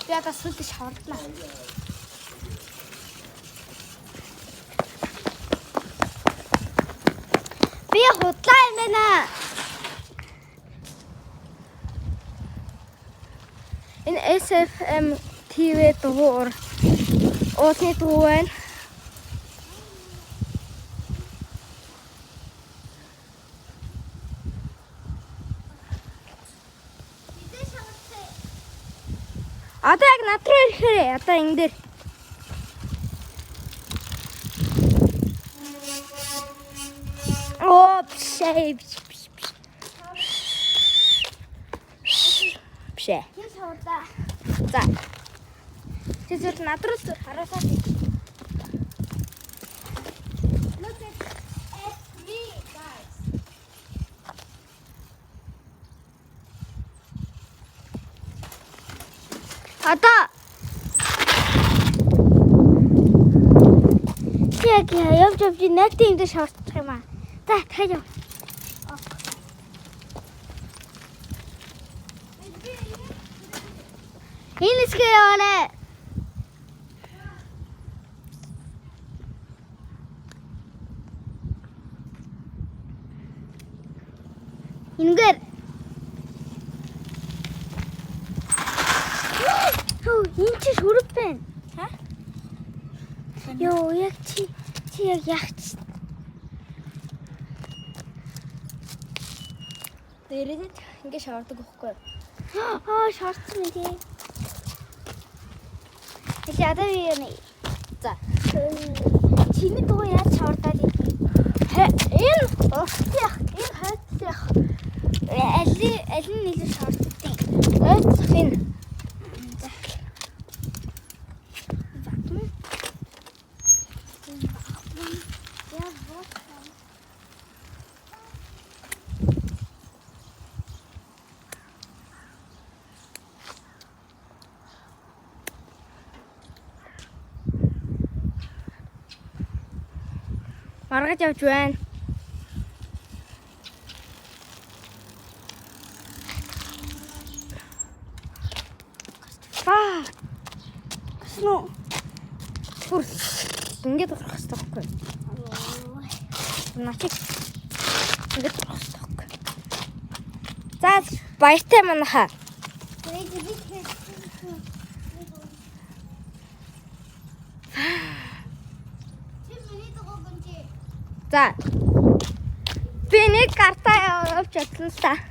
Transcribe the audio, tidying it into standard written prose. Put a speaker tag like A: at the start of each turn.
A: Би одоо сүлд шаардна. Би худлаа юм байна. Энэ SFM TV дугуур уулын дуу байна. Одоо яг над руу ирэхээрээ одоо энэ дээр. Оо бишээ. Бишээ. За. Тэсэр над руу хараасаа. Look at me guys. Одоо яг явж нэг тийм дээр шаардчих юм аа. За дахиад яв. Энэ хэсгээ яваарай. Ингээр энэ чи шүрэг байна. Ха? Йоо, яг чи яг ягч. Дээрээ ингэ шаарддаг байхгүй. Шаардсан юм тий. Эцэг одоо яа нэ. За. Чиний дуу яаж шаардаад юм? Энэ офтях, энэ хатчих. Аль нь нэлээд шаарддаг. Ойцох энэ. Маргаж явж байна. Сноо. Ингээд урах хэрэгтэй байхгүй. Начиг. Ингээд урах хэрэгтэй байхгүй. За баяртай манайхаа. За. Би нэг картаа явуулж чадсан л та.